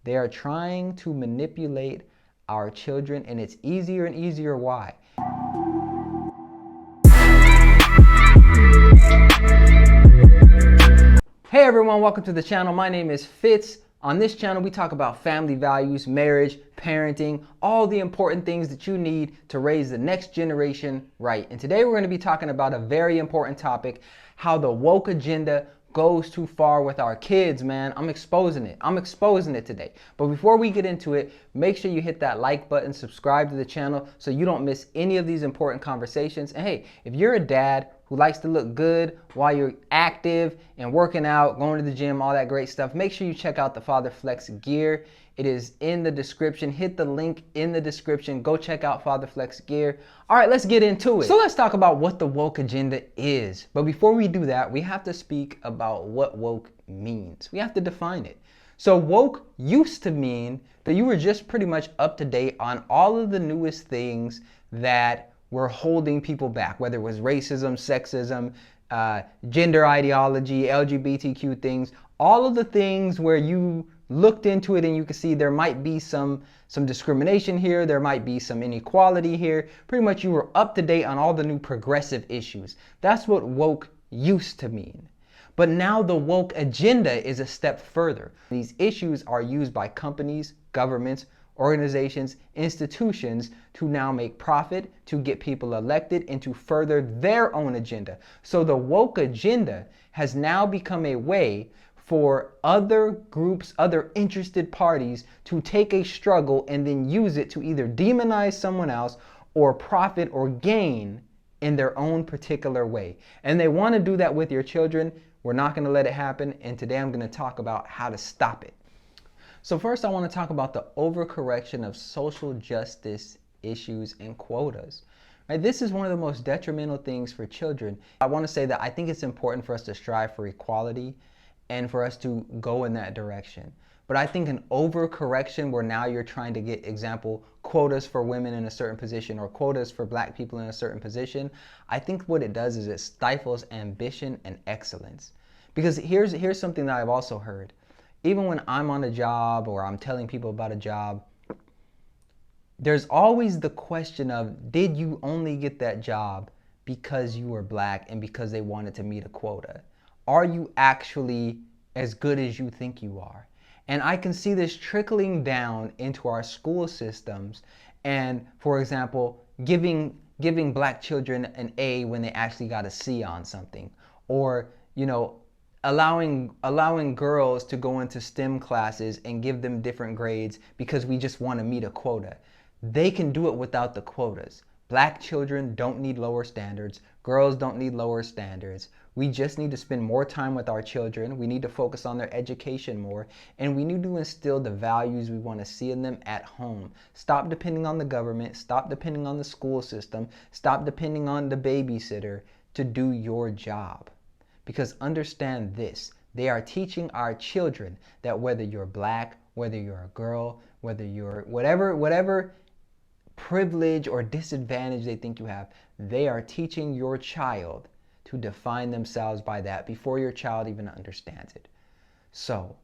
They are trying to manipulate our children, and it's easier and easier. Why? Hey everyone, welcome to the channel. My name is Fitz. On this channel, we talk about family values, marriage, parenting, all the important things that you need to raise the next generation right. And today we're going to be talking about a very important topic, how the woke agenda goes too far with our kids, man. I'm exposing it today. But before we get into it, make sure you hit that like button, subscribe to the channel so you don't miss any of these important conversations. And hey, if you're a dad who likes to look good while you're active and working out, going to the gym, all that great stuff, make sure you check out the Father Flex gear. It is in the description. Hit the link in the description. Go check out Father Flex gear. All right, let's get into it. So let's talk about what the woke agenda is. But before we do that, we have to speak about what woke means. We have to define it. So woke used to mean that you were just pretty much up to date on all of the newest things that were holding people back, whether it was racism, sexism, gender ideology, LGBTQ things, all of the things where you looked into it and you could see there might be some discrimination here, there might be some inequality here. Pretty much you were up to date on all the new progressive issues. That's what woke used to mean. But now the woke agenda is a step further. These issues are used by companies, governments, organizations, institutions to now make profit, to get people elected, and to further their own agenda. So the woke agenda has now become a way for other groups, other interested parties to take a struggle and then use it to either demonize someone else or profit or gain in their own particular way. And they want to do that with your children. We're not going to let it happen. And today I'm going to talk about how to stop it. So first I want to talk about the overcorrection of social justice issues and quotas. Right, this is one of the most detrimental things for children. I want to say that I think it's important for us to strive for equality and for us to go in that direction. But I think an overcorrection where now you're trying to get, example, quotas for women in a certain position or quotas for black people in a certain position, I think what it does is it stifles ambition and excellence. Because here's something that I've also heard. Even when I'm on a job or I'm telling people about a job, there's always the question of, did you only get that job because you were black and because they wanted to meet a quota? Are you actually as good as you think you are? And I can see this trickling down into our school systems and, for example, giving black children an A when they actually got a C on something, or, you know, allowing girls to go into STEM classes and give them different grades because we just want to meet a quota. They can do it without the quotas. Black children don't need lower standards. Girls don't need lower standards. We just need to spend more time with our children. We need to focus on their education more. And we need to instill the values we want to see in them at home. Stop depending on the government. Stop depending on the school system. Stop depending on the babysitter to do your job. Because understand this, they are teaching our children that whether you're black, whether you're a girl, whether you're whatever privilege or disadvantage they think you have, they are teaching your child to define themselves by that before your child even understands it. So,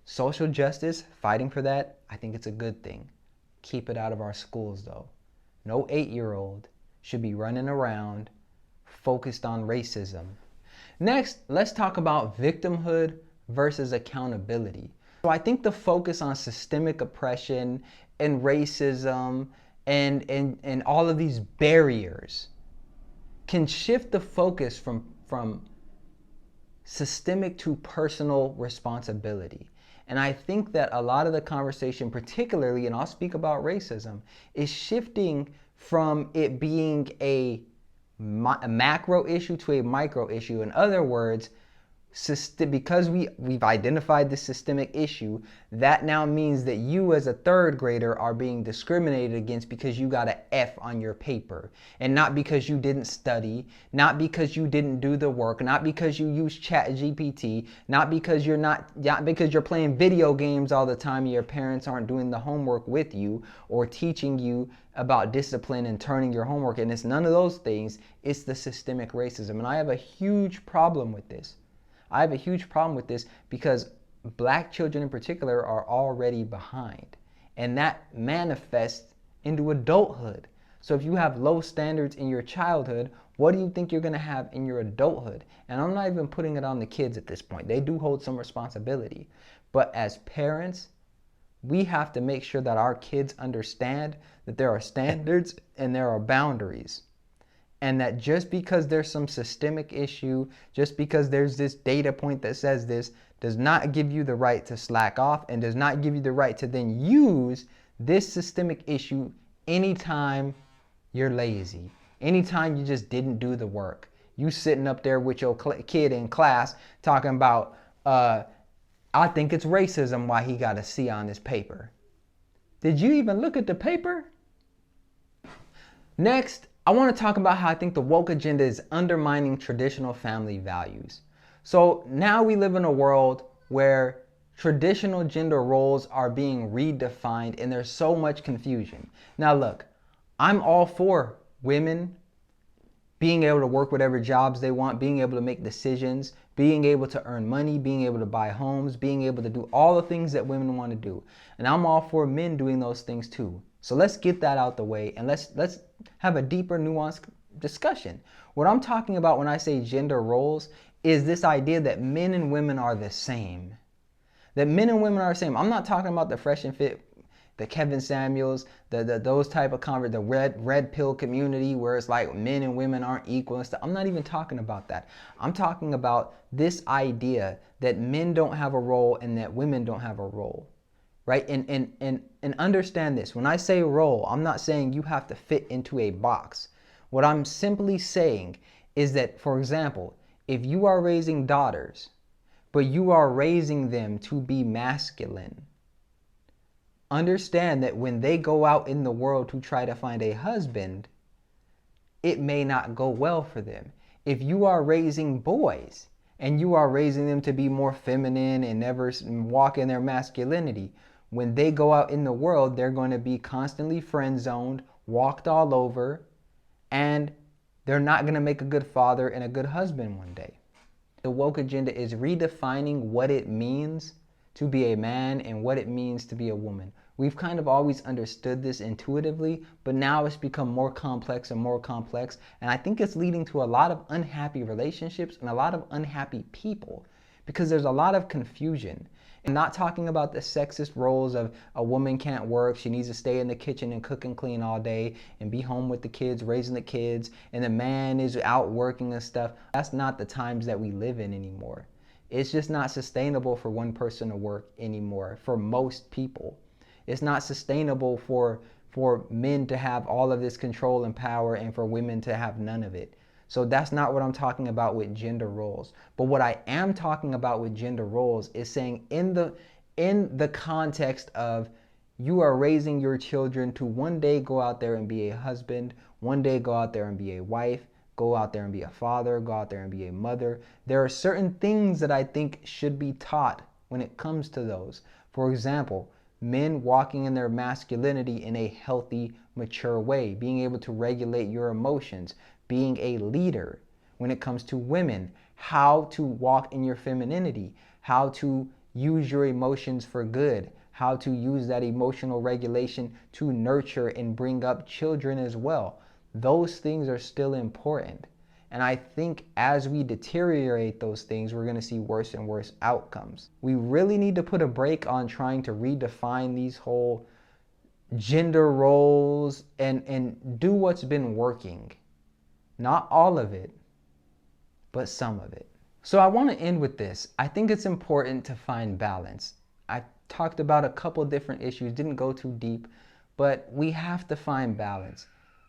social justice, fighting for that, I think it's a good thing. Keep it out of our schools though. No 8-year-old should be running around focused on racism. Next, let's talk about victimhood versus accountability. So I think the focus on systemic oppression and racism and all of these barriers can shift the focus from systemic to personal responsibility. And I think that a lot of the conversation, particularly, and I'll speak about racism, is shifting from it being a macro issue to a micro issue. In other words, because we've identified this systemic issue, that now means that you as a third grader are being discriminated against because you got an F on your paper, and not because you didn't study, not because you didn't do the work, not because you use ChatGPT, not because you're playing video games all the time and your parents aren't doing the homework with you or teaching you about discipline and turning your homework in. It's none of those things. It's the systemic racism. And I have a huge problem with this. I have a huge problem with this because Black children in particular are already behind, and that manifests into adulthood. So if you have low standards in your childhood, what do you think you're going to have in your adulthood? And I'm not even putting it on the kids at this point. They do hold some responsibility. But as parents, we have to make sure that our kids understand that there are standards and there are boundaries. And that just because there's some systemic issue, just because there's this data point that says this, does not give you the right to slack off and does not give you the right to then use this systemic issue anytime you're lazy, anytime you just didn't do the work. You sitting up there with your kid in class talking about, I think it's racism why he got a C on his paper. Did you even look at the paper? Next, I want to talk about how I think the woke agenda is undermining traditional family values. So now we live in a world where traditional gender roles are being redefined and there's so much confusion. Now look, I'm all for women being able to work whatever jobs they want, being able to make decisions, being able to earn money, being able to buy homes, being able to do all the things that women want to do. And I'm all for men doing those things too. So let's get that out the way and let's have a deeper, nuanced discussion. What I'm talking about when I say gender roles is this idea that men and women are the same. That men and women are the same. I'm not talking about the Fresh and Fit, the Kevin Samuels, those type of the red pill community where it's like men and women aren't equal and stuff. I'm not even talking about that. I'm talking about this idea that men don't have a role and that women don't have a role. Right? And understand this. When I say role, I'm not saying you have to fit into a box. What I'm simply saying is that, for example, if you are raising daughters, but you are raising them to be masculine, understand that when they go out in the world to try to find a husband, it may not go well for them. If you are raising boys and you are raising them to be more feminine and never walk in their masculinity, when they go out in the world, they're going to be constantly friend zoned, walked all over, and they're not going to make a good father and a good husband one day. The woke agenda is redefining what it means to be a man and what it means to be a woman. We've kind of always understood this intuitively, but now it's become more complex and more complex. And I think it's leading to a lot of unhappy relationships and a lot of unhappy people because there's a lot of confusion. I'm not talking about the sexist roles of a woman can't work, she needs to stay in the kitchen and cook and clean all day and be home with the kids, raising the kids, and the man is out working and stuff. That's not the times that we live in anymore. It's just not sustainable for one person to work anymore for most people. It's not sustainable for men to have all of this control and power and for women to have none of it. So that's not what I'm talking about with gender roles. But what I am talking about with gender roles is saying in the context of you are raising your children to one day go out there and be a husband, one day go out there and be a wife, go out there and be a father, go out there and be a mother. There are certain things that I think should be taught when it comes to those. For example, men walking in their masculinity in a healthy, mature way, being able to regulate your emotions, being a leader. When it comes to women, how to walk in your femininity, how to use your emotions for good, how to use that emotional regulation to nurture and bring up children as well. Those things are still important. And I think as we deteriorate those things, we're going to see worse and worse outcomes. We really need to put a break on trying to redefine these whole gender roles and do what's been working. Not all of it, but some of it. So I want to end with this. I think it's important to find balance. I talked about a couple different issues, didn't go too deep, but we have to find balance.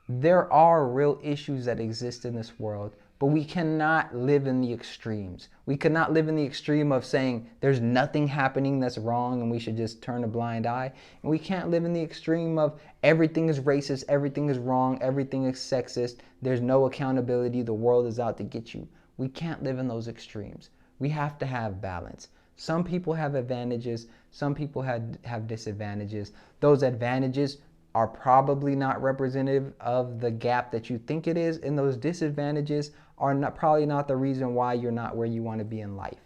There are real issues that exist in this world, but we cannot live in the extremes. We cannot live in the extreme of saying there's nothing happening that's wrong and we should just turn a blind eye. And we can't live in the extreme of everything is racist, everything is wrong, everything is sexist, there's no accountability, the world is out to get you. We can't live in those extremes. We have to have balance. Some people have advantages, some people have disadvantages. Those advantages are probably not representative of the gap that you think it is, and those disadvantages are probably not the reason why you're not where you want to be in life.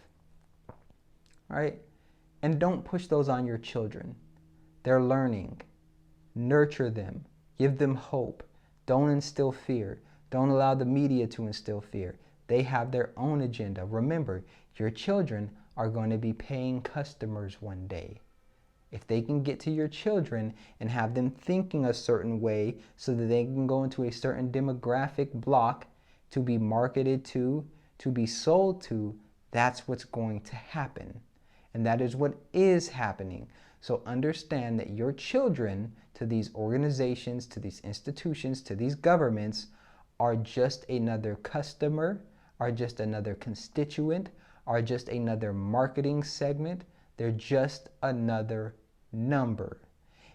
All right? And don't push those on your children. They're learning. Nurture them. Give them hope. Don't instill fear. Don't allow the media to instill fear. They have their own agenda. Remember, your children are going to be paying customers one day. If they can get to your children and have them thinking a certain way so that they can go into a certain demographic block to be marketed to be sold to, that's what's going to happen. And that is what is happening. So understand that your children, to these organizations, to these institutions, to these governments, are just another customer, are just another constituent, are just another marketing segment. They're just another number.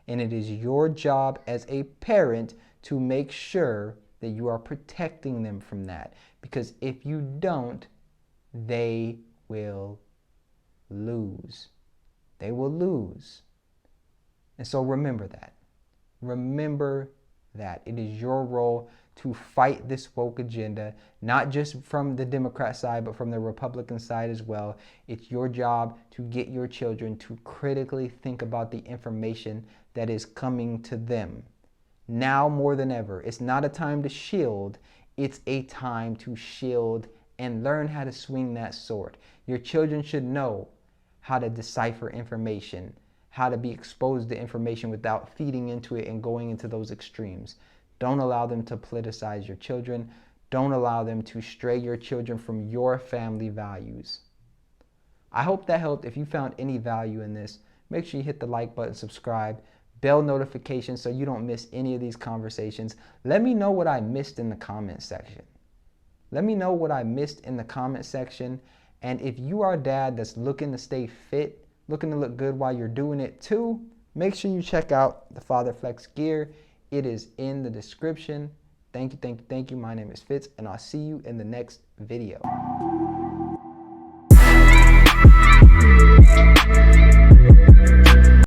And it is your job as a parent to make sure that you are protecting them from that. Because if you don't, they will lose. They will lose. And so remember that. Remember that. It is your role to fight this woke agenda, not just from the Democrat side, but from the Republican side as well. It's your job to get your children to critically think about the information that is coming to them. Now more than ever, it's not a time to shield, it's a time to shield and learn how to swing that sword. Your children should know how to decipher information, how to be exposed to information without feeding into it and going into those extremes. Don't allow them to politicize your children. Don't allow them to stray your children from your family values. I hope that helped. If you found any value in this, make sure you hit the like button, subscribe, bell notifications so you don't miss any of these conversations. Let me know what I missed in the comment section. Let me know what I missed in the comment section. And if you are a dad that's looking to stay fit, looking to look good while you're doing it too, make sure you check out the Father Flex gear. It is in the description. Thank you, thank you, thank you. My name is Fitz, and I'll see you in the next video.